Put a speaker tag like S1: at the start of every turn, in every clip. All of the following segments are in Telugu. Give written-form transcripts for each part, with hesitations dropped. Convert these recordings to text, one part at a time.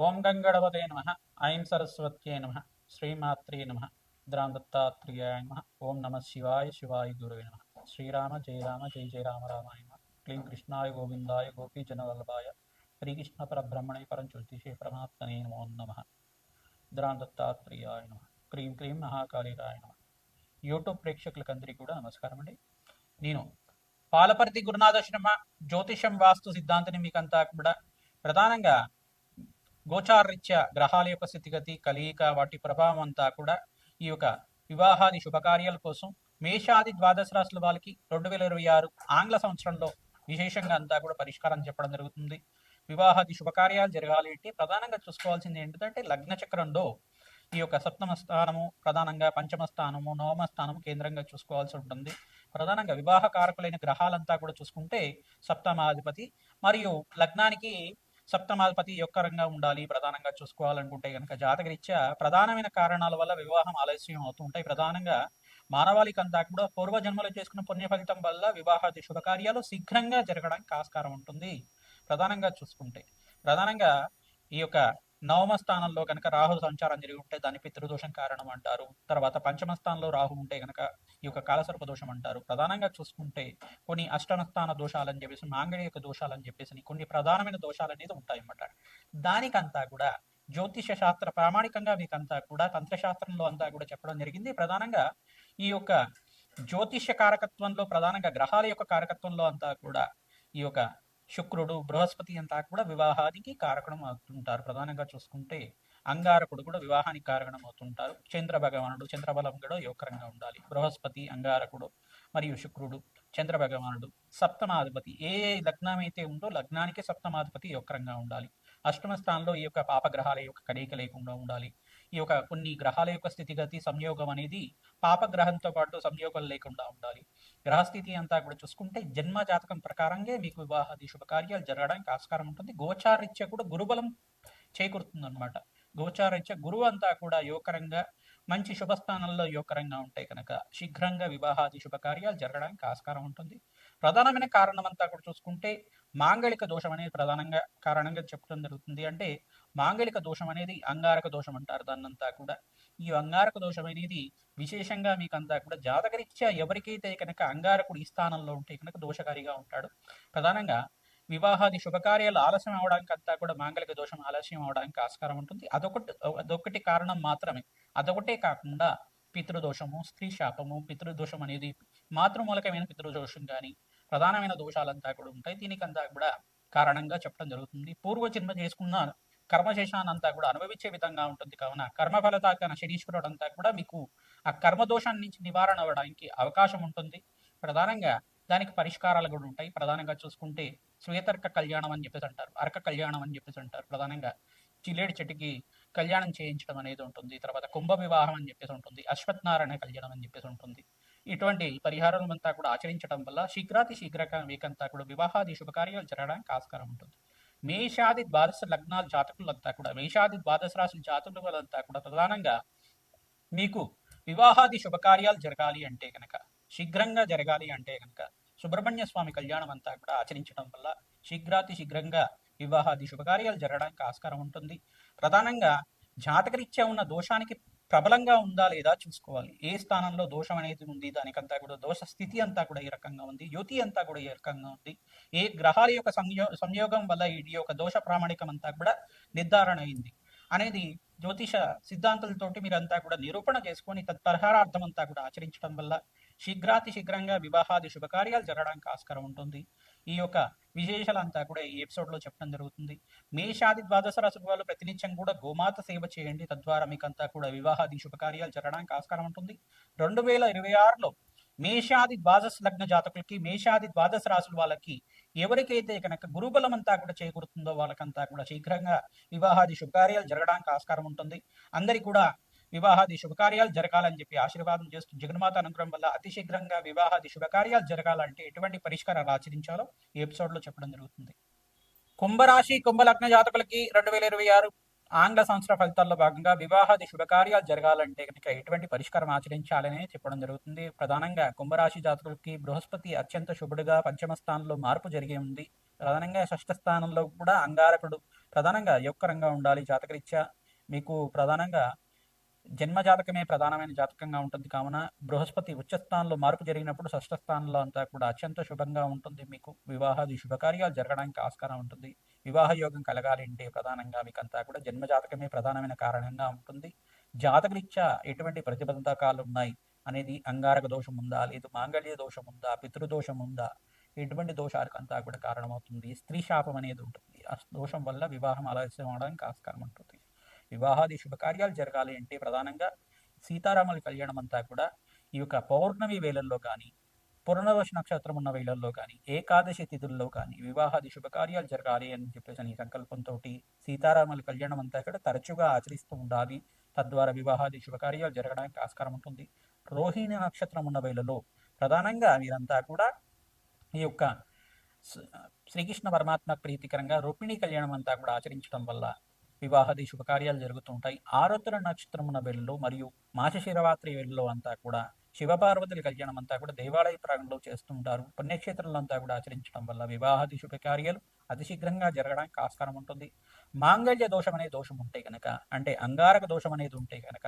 S1: ఓం గంగణపతే నమ. ఐం సరస్వత్యై నమ. శ్రీమాత్రే నమ. దత్తాత్రేయాయ నమ. ఓం నమ శివాయ శివాయ గురువే నమ. శ్రీరామ జయ రామ జయ జయ రామ రామాయ నమ. క్లీం కృష్ణాయ గోవిందాయ గోపీజనవల్లభాయ శ్రీకృష్ణ పరబ్రహ్మణే పరంజ్యోతిషే పరమాత్మనే నమో నమ. దత్తాత్రేయాయ నమ. క్రీం క్రీం మహాకాళికాయ నమ. యూట్యూబ్ ప్రేక్షకులకందరికీ కూడా నమస్కారం అండి. నేను పాలపర్తి గురునాథ శర్మ జ్యోతిషం వాస్తు సిద్ధాంతిని మీకంతా కూడా ప్రధానంగా గోచారరీత్యా గ్రహాల యొక్క స్థితిగతి కలయిక వాటి ప్రభావం అంతా కూడా ఈ యొక్క వివాహాది శుభకార్యాల కోసం మేషాది ద్వాదశ రాశుల వాళ్ళకి 2026 ఆంగ్ల సంవత్సరంలో విశేషంగా అంతా కూడా పరిష్కారం చెప్పడం జరుగుతుంది. వివాహాది శుభకార్యాలు జరగాలి అంటే ప్రధానంగా చూసుకోవాల్సింది ఏంటంటే లగ్న చక్రంలో ఈ యొక్క సప్తమ స్థానము ప్రధానంగా పంచమ స్థానము నవమ స్థానము కేంద్రంగా చూసుకోవాల్సి ఉంటుంది. ప్రధానంగా వివాహ కారకులైన గ్రహాలంతా కూడా చూసుకుంటే సప్తమాధిపతి మరియు లగ్నానికి సప్తమాధిపతి యొక్క రంగా ఉండాలి. ప్రధానంగా చూసుకోవాలనుకుంటే కనుక జాతకరీత్యా ప్రధానమైన కారణాల వల్ల వివాహం ఆలస్యం అవుతూ ఉంటాయి. ప్రధానంగా మానవాళికంతా కూడా పూర్వజన్మలో చేసుకున్న పుణ్య ఫలితం వల్ల వివాహాది శుభకార్యాలు శీఘ్రంగా జరగడానికి ఆస్కారం ఉంటుంది. ప్రధానంగా చూసుకుంటే ప్రధానంగా ఈ యొక్క నవమ స్థానంలో కనుక రాహు సంచారం జరిగి ఉంటే దాన్ని పితృదోషం కారణం అంటారు. తర్వాత పంచమ స్థానంలో రాహు ఉంటే కనుక ఈ యొక్క కాలసర్ప దోషం అంటారు. ప్రధానంగా చూసుకుంటే కొన్ని అష్టమ స్థాన దోషాలని చెప్పేసి మాంగళ్యక దోషాలని చెప్పేసి కొన్ని ప్రధానమైన దోషాలు అనేది ఉంటాయి అన్నమాట. దానికంతా కూడా జ్యోతిష శాస్త్ర ప్రామాణికంగా మీకంతా కూడా తంత్రశాస్త్రంలో అంతా కూడా చెప్పడం జరిగింది. ప్రధానంగా ఈ యొక్క జ్యోతిష కారకత్వంలో ప్రధానంగా గ్రహాల యొక్క కారకత్వంలో అంతా కూడా ఈ యొక్క శుక్రుడు బృహస్పతి అంతా కూడా వివాహానికి కారకణం అవుతుంటారు. ప్రధానంగా చూసుకుంటే అంగారకుడు కూడా వివాహానికి కారణం అవుతుంటారు. చంద్ర భగవానుడు చంద్రబలం కూడా యోగకరంగా ఉండాలి. బృహస్పతి అంగారకుడు మరియు శుక్రుడు చంద్ర భగవానుడు సప్తమాధిపతి ఏ లగ్నం అయితే ఉందో లగ్నానికి సప్తమాధిపతి యోగకరంగా ఉండాలి. అష్టమ స్థానంలో ఈ యొక్క పాపగ్రహాల యొక్క కలయిక లేకుండా ఉండాలి. ఈ యొక్క కొన్ని గ్రహాల యొక్క స్థితిగతి సంయోగం అనేది పాపగ్రహంతో పాటు సంయోగం లేకుండా ఉండాలి. గ్రహస్థితి అంతా కూడా చూసుకుంటే జన్మ జాతకం ప్రకారంగా మీకు వివాహాది శుభకార్యాలు జరగడానికి ఆస్కారం ఉంటుంది. గోచారీత్యా కూడా గురుబలం చేకూరుతుంది అనమాట. గోచారీత్యా గురువు అంతా కూడా యోగకరంగా మంచి శుభస్థానంలో యోగకరంగా ఉంటాయి కనుక శీఘ్రంగా వివాహాది శుభకార్యాలు జరగడానికి ఆస్కారం ఉంటుంది. ప్రధానమైన కారణం అంతా కూడా చూసుకుంటే మాంగళిక దోషం అనేది ప్రధానంగా కారణంగా చెప్పడం జరుగుతుంది. అంటే మాంగళిక దోషం అనేది అంగారక దోషం అంటారు దాన్నంతా కూడా. ఈ అంగారక దోషం అనేది విశేషంగా మీకంతా కూడా జాతకరీత్యా ఎవరికైతే కనుక అంగారకుడు ఈ స్థానంలో ఉంటే కనుక దోషకారిగా ఉంటాడు. ప్రధానంగా వివాహాది శుభకార్యాలు ఆలస్యం అవడానికి అంతా కూడా మాంగళిక దోషం ఆలస్యం అవడానికి ఆస్కారం ఉంటుంది. అదొకటి కారణం మాత్రమే. అదొకటే కాకుండా పితృదోషము స్త్రీ శాపము పితృదోషం అనేది మాతృమూలకమైన పితృదోషం కానీ ప్రధానమైన దోషాలంతా కూడా ఉంటాయి. దీనికంతా కూడా కారణంగా చెప్పడం జరుగుతుంది. పూర్వజన్మ చేసుకున్న కర్మశేషానంతా కూడా అనుభవించే విధంగా ఉంటుంది. కావున కర్మఫలతాకన శనీశ్వరుడు అంతా కూడా మీకు ఆ కర్మదోషాన్ని నుంచి నివారణ అవ్వడానికి అవకాశం ఉంటుంది. ప్రధానంగా దానికి పరిష్కారాలు కూడా ఉంటాయి. ప్రధానంగా చూసుకుంటే శ్వేతర్క కళ్యాణం అని చెప్పేసి అంటారు, అర్క కళ్యాణం అని చెప్పేసి అంటారు. ప్రధానంగా చిల్లేడు చెట్టుకి కళ్యాణం చేయించడం అనేది ఉంటుంది. తర్వాత కుంభ వివాహం అని చెప్పేసి ఉంటుంది. అశ్వత్థనారాయణ కళ్యాణం అని చెప్పేసి ఉంటుంది. ఇటువంటి పరిహారాలు అంతా కూడా ఆచరించడం వల్ల శీఘ్రాతి శీఘ్రంగా మీకంతా కూడా వివాహాది శుభకార్యాలు జరగడానికి ఆస్కారం ఉంటుంది. మేషాది ద్వాదశ లగ్నాల జాతకులంతా కూడా మేషాది ద్వాదశ రాశుల జాతకులంతా కూడా ప్రధానంగా మీకు వివాహాది శుభకార్యాలు జరగాలి అంటే కనుక శీఘ్రంగా జరగాలి అంటే కనుక సుబ్రహ్మణ్య స్వామి కళ్యాణం అంతా కూడా ఆచరించడం వల్ల శీఘ్రాతి శీఘ్రంగా వివాహాది శుభకార్యాలు జరగడానికి ఆస్కారం ఉంటుంది. ప్రధానంగా జాతకరీత్యా ఉన్న దోషానికి ప్రబలంగా ఉందా లేదా చూసుకోవాలి. ఏ స్థానంలో దోషం అనేది ఉంది దానికంతా కూడా దోష స్థితి అంతా కూడా ఈ రకంగా ఉంది, యుతి అంతా కూడా ఈ రకంగా ఉంది, ఏ గ్రహాల యొక్క సంయోగం వల్ల ఈ యొక్క దోష ప్రామాణికం అంతా కూడా నిర్ధారణ అయింది అనేది జ్యోతిష సిద్ధాంతాలతోటి మీరంతా కూడా నిరూపణ చేసుకొని తత్పరిహారార్థం అంతా కూడా ఆచరించడం వల్ల శీఘ్రాతి శీఘ్రంగా వివాహాది శుభకార్యాలు జరగడానికి ఆస్కారం ఉంటుంది. ఈ యొక్క విశేషాలంతా కూడా ఈ ఎపిసోడ్లో చెప్పడం జరుగుతుంది. మేషాది ద్వాదశ రాశుల వాళ్ళు ప్రతినిత్యం కూడా గోమాత సేవ చేయండి. తద్వారా మీకంతా కూడా వివాహాది శుభకార్యాలు జరగడానికి ఆస్కారం ఉంటుంది. 2026లో మేషాది ద్వాదశ లగ్న జాతకులకి మేషాది ద్వాదశ రాశుల వాళ్ళకి ఎవరికైతే కనుక గురుబలం అంతా కూడా చేకూరుతుందో వాళ్ళకంతా కూడా శీఘ్రంగా వివాహాది శుభకార్యాలు జరగడానికి ఆస్కారం ఉంటుంది. అందరి కూడా వివాహాది శుభకార్యాలు జరగాలని చెప్పి ఆశీర్వాదం చేస్తూ జగన్మాత అనుగ్రహం వల్ల అతి శీఘ్రంగా వివాహాది శుభకార్యాలు జరగాలంటే ఎటువంటి పరిష్కారాలు ఆచరించాలో ఈ ఎపిసోడ్లో చెప్పడం జరుగుతుంది. కుంభరాశి కుంభలగ్న జాతకులకి 2026 ఆంగ్ల సంవత్సర ఫలితాల్లో భాగంగా వివాహాది శుభకార్యాలు జరగాలంటే కనుక ఎటువంటి పరిష్కారం ఆచరించాలని చెప్పడం జరుగుతుంది. ప్రధానంగా కుంభరాశి జాతకులకి బృహస్పతి అత్యంత శుభుడుగా పంచమ స్థానంలో మార్పు జరిగి ఉంది. ప్రధానంగా షష్ఠ స్థానంలో కూడా అంగారకుడు ప్రధానంగా యొక్కరంగా ఉండాలి జాతకరీత్యా. మీకు ప్రధానంగా జన్మ జాతకమే ప్రధానమైన జాతకంగా ఉంటుంది కావున బృహస్పతి ఉచ్చస్థానంలో మార్పు జరిగినప్పుడు షష్ఠ స్థానంలో అంతా కూడా అత్యంత శుభంగా ఉంటుంది. మీకు వివాహాది శుభకార్యాలు జరగడానికి ఆస్కారం ఉంటుంది. వివాహ యోగం కలగాలి అంటే ప్రధానంగా మీకు అంతా కూడా జన్మ జాతకమే ప్రధానమైన కారణంగా ఉంటుంది. జాతకరీత్యా ఎటువంటి ప్రతిబంధకాలు ఉన్నాయి అనేది అంగారక దోషం ఉందా, లేదు మాంగళ్య దోషం ఉందా, పితృదోషం ఉందా, ఎటువంటి దోషాలకు అంతా కూడా కారణమవుతుంది. స్త్రీ శాపం అనేది ఉంటుంది. ఆ దోషం వల్ల వివాహం ఆలస్యం అవడానికి ఆస్కారం ఉంటుంది. వివాహాది శుభకార్యాలు జరగాలి అంటే ప్రధానంగా సీతారాముల కళ్యాణం అంతా కూడా ఈ యొక్క పౌర్ణమి వేళల్లో కానీ, పునర్వసు నక్షత్రం ఉన్న వేళల్లో కానీ, ఏకాదశి తిథుల్లో కానీ వివాహాది శుభకార్యాలు జరగాలి అని చెప్పేసి ఈ సంకల్పంతో సీతారాముల కళ్యాణం అంతా కూడా తరచుగా ఆచరిస్తూ ఉండాలి. తద్వారా వివాహాది శుభకార్యాలు జరగడానికి ఆస్కారం ఉంటుంది. రోహిణి నక్షత్రం ఉన్న వేళలో ప్రధానంగా వీరంతా కూడా ఈ యొక్క శ్రీకృష్ణ పరమాత్మ ప్రీతికరంగా రుక్మిణి కళ్యాణం అంతా కూడా ఆచరించడం వల్ల వివాహాది శుభకార్యాలు జరుగుతూ ఉంటాయి. ఆరుద్ర నక్షత్రం ఉన్న వేళల్లో మరియు మాసశిరరాత్రి వేళల్లో అంతా కూడా శివపార్వతుల కళ్యాణం అంతా కూడా దేవాలయ ప్రాంగణంలో చేస్తూ ఉంటారు. పుణ్యక్షేత్రంలో అంతా కూడా ఆచరించడం వల్ల వివాహాది శుభకార్యాలు అతి శీఘ్రంగా జరగడానికి ఆస్కారం ఉంటుంది. మాంగళ్య దోషం అనే దోషం ఉంటే కనుక, అంటే అంగారక దోషం అనేది ఉంటే కనుక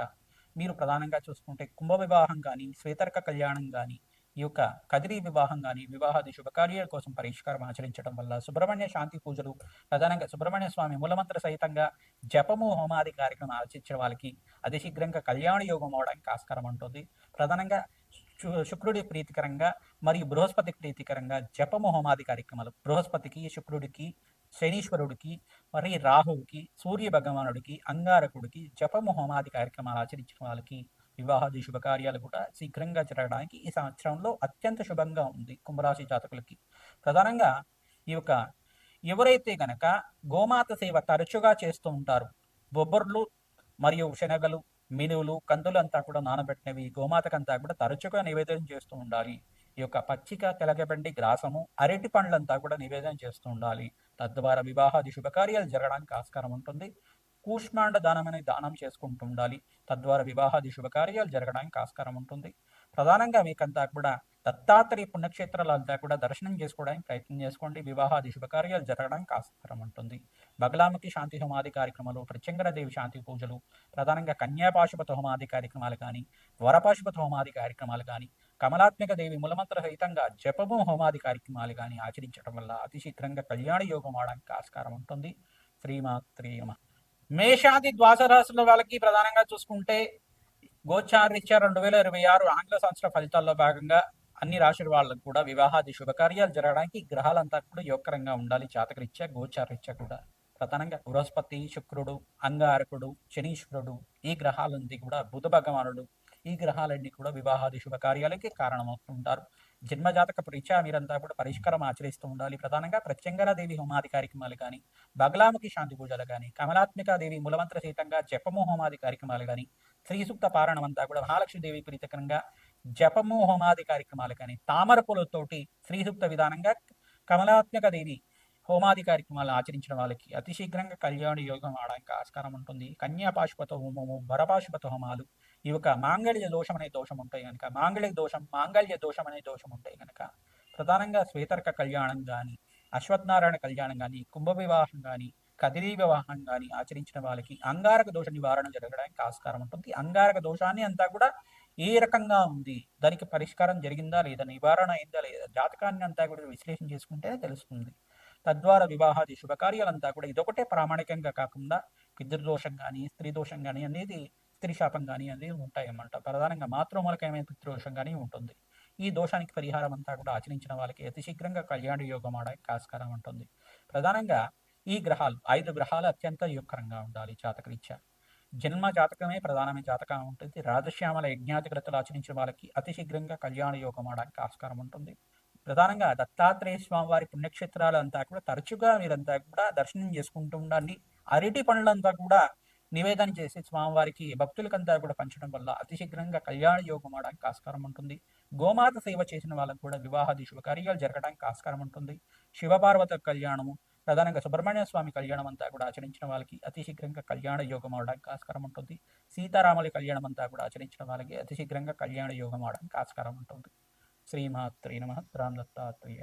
S1: మీరు ప్రధానంగా చూసుకుంటే కుంభ వివాహం కానీ, శ్వేతర్క కళ్యాణం కానీ, ఈ యొక్క కదిరి వివాహం కానీ వివాహాది శుభకార్యాల కోసం పరిష్కారం ఆచరించడం వల్ల సుబ్రహ్మణ్య శాంతి పూజలు ప్రధానంగా సుబ్రహ్మణ్య స్వామి మూలమంత్ర సహితంగా జపము హోమాది కార్యక్రమం ఆచరించిన వాళ్ళకి అతి శీఘ్రంగా కళ్యాణ యోగం అవడానికి ఆస్కారం ఉంటుంది. ప్రధానంగా శుక్రుడి ప్రీతికరంగా మరియు బృహస్పతి ప్రీతికరంగా జపము హోమాది కార్యక్రమాలు బృహస్పతికి, శుక్రుడికి, శనీశ్వరుడికి, మరి రాహువుకి, సూర్య భగవానుడికి, అంగారకుడికి జపము హోమాది కార్యక్రమాలు ఆచరించిన వాళ్ళకి వివాహాది శుభకార్యాలు కూడా శీఘ్రంగా జరగడానికి ఈ సంవత్సరంలో అత్యంత శుభంగా ఉంది కుంభరాశి జాతకులకి. ప్రధానంగా ఈ యొక్క ఎవరైతే గనక గోమాత సేవ తరచుగా చేస్తూ ఉంటారు, బొబ్బర్లు మరియు శనగలు, మినువులు, కందులు అంతా కూడా నానబెట్టినవి గోమాతకంతా కూడా తరచుగా నివేదన చేస్తూ ఉండాలి. ఈ యొక్క పచ్చిక, తెలగబండి, గ్రాసము, అరటి పండ్లంతా కూడా నివేదన చేస్తూ ఉండాలి. తద్వారా వివాహాది శుభకార్యాలు జరగడానికి ఆస్కారం ఉంటుంది. కూష్మాండ దానం అనేది దానం చేసుకుంటూ ఉండాలి. తద్వారా వివాహాది శుభకార్యాలు జరగడానికి ఆస్కారం ఉంటుంది. ప్రధానంగా మీకంతా కూడా దత్తాత్రేయ పుణ్యక్షేత్రాలంతా కూడా దర్శనం చేసుకోవడానికి ప్రయత్నం చేసుకోండి. వివాహాది శుభకార్యాలు జరగడానికి ఆస్కారం ఉంటుంది. బగలాముఖి శాంతి హోమాది కార్యక్రమాలు, ప్రత్యంగరదేవి శాంతి పూజలు, ప్రధానంగా కన్యాపాశుపత హోమాది కార్యక్రమాలు కానీ, వరపాశుపత హోమాది కార్యక్రమాలు కానీ, కమలాత్మిక దేవి మూలమంత్ర సహితంగా జపము హోమాది కార్యక్రమాలు కానీ ఆచరించడం వల్ల అతి శీఘ్రంగా కళ్యాణ యోగం అవడానికి ఆస్కారం ఉంటుంది. శ్రీమాత్రే నమః. మేషాది ద్వాదశ రాశుల వాళ్ళకి ప్రధానంగా చూసుకుంటే గోచారీత్యా 2026 ఆంగ్ల సంవత్సర ఫలితాల్లో భాగంగా అన్ని రాశుల వాళ్ళకు కూడా వివాహాది శుభకార్యాలు జరగడానికి గ్రహాలంతా కూడా యోగకరంగా ఉండాలి. జాతకరీత్యా గోచారీత్యా కూడా ప్రధానంగా బృహస్పతి, శుక్రుడు, అంగారకుడు, శనీశ్వరుడు, ఈ గ్రహాలన్నీ కూడా బుధ భగవానుడు, ఈ గ్రహాలన్నీ కూడా వివాహాది శుభకార్యాలకి కారణమవుతుంటారు. జన్మజాతక రీత్యా మీరంతా కూడా పరిష్కారం ఆచరిస్తూ ఉండాలి. ప్రధానంగా ప్రత్యంగరాదేవి హోమాది కార్యక్రమాలు కానీ, బగలాముఖి శాంతి పూజలు కానీ, కమలాత్మికాదేవి మూలమంత్ర సహితంగా జపము హోమాది కార్యక్రమాలు కానీ, శ్రీసూక్త పారాయణం అంతా కూడా మహాలక్ష్మీదేవి ప్రీతికరంగా జపము హోమాది కార్యక్రమాలు కానీ, తామర పూలతోటి శ్రీసూక్త విధానంగా కమలాత్మిక దేవి హోమాది కార్యక్రమాలు ఆచరించిన వాళ్ళకి అతి శీఘ్రంగా కళ్యాణ యోగం ఆడడానికి ఆస్కారం ఉంటుంది. కన్యాపాశుపత హోమము, వరపాశుపత హోమాలు, ఈ యొక్క మాంగళ్య దోషం అనే దోషం ఉంటాయి కనుక, మాంగళ్య దోషం అనే దోషం ఉంటాయి కనుక ప్రధానంగా శ్వేతర్క కళ్యాణం కానీ, అశ్వత్థనారాయణ కళ్యాణం కానీ, కుంభ వివాహం కానీ, కదిరి వివాహం కానీ ఆచరించిన వాళ్ళకి అంగారక దోష నివారణ జరగడానికి ఆస్కారం ఉంటుంది. అంగారక దోషాన్ని అంతా కూడా ఏ రకంగా ఉంది, దానికి పరిష్కారం జరిగిందా లేదా, నివారణ అయిందా లేదా, జాతకాన్ని అంతా కూడా విశ్లేషణ చేసుకుంటే తెలుస్తుంది. తద్వారా వివాహాది శుభకార్యాలంతా కూడా ఇదొకటే ప్రామాణికంగా కాకుండా పితృదోషం కానీ, స్త్రీ దోషం కానీ అనేది, స్త్రీ శాపం కానీ అనేది ఉంటాయన్నమాట. ప్రధానంగా మాతృమూలకమైన పితృదోషం కానీ ఉంటుంది. ఈ దోషానికి పరిహారం అంతా కూడా ఆచరించిన వాళ్ళకి అతి శీఘ్రంగా కళ్యాణ యోగం ఆడడానికి ఆస్కారం ఉంటుంది. ప్రధానంగా ఈ గ్రహాలు 5 గ్రహాలు అత్యంత యోగకరంగా ఉండాలి జాతకరీత్యా. జన్మ జాతకమే ప్రధానమైన జాతకం ఉంటుంది. రాజశ్యామల యజ్ఞాతిగ్రతలు ఆచరించిన వాళ్ళకి అతి శీఘ్రంగా కళ్యాణ యోగం ఆడడానికి ఆస్కారం ఉంటుంది. ప్రధానంగా దత్తాత్రేయ స్వామి వారి పుణ్యక్షేత్రాలు అంతా కూడా తరచుగా మీరంతా కూడా దర్శనం చేసుకుంటూ ఉండండి. అరటి పండ్లంతా కూడా నివేదన చేసి స్వామివారికి భక్తులకంతా కూడా పంచడం వల్ల అతి శీఘ్రంగా కళ్యాణ యోగం అవడానికి ఆస్కారం ఉంటుంది. గోమాత సేవ చేసిన వాళ్ళకు కూడా వివాహాది శుభకార్యాలు జరగడానికి ఆస్కారం ఉంటుంది. శివపార్వత కళ్యాణము, ప్రధానంగా సుబ్రహ్మణ్య స్వామి కళ్యాణం అంతా కూడా ఆచరించిన వాళ్ళకి అతి శీఘ్రంగా కళ్యాణ యోగం అవడానికి ఆస్కారం ఉంటుంది. సీతారాముల కళ్యాణం అంతా కూడా ఆచరించిన వాళ్ళకి అతి శీఘ్రంగా కళ్యాణ యోగం అవడానికి ఆస్కారం ఉంటుంది. శ్రీమాత్రే నమః. రామ్ దత్తాత్రేయ.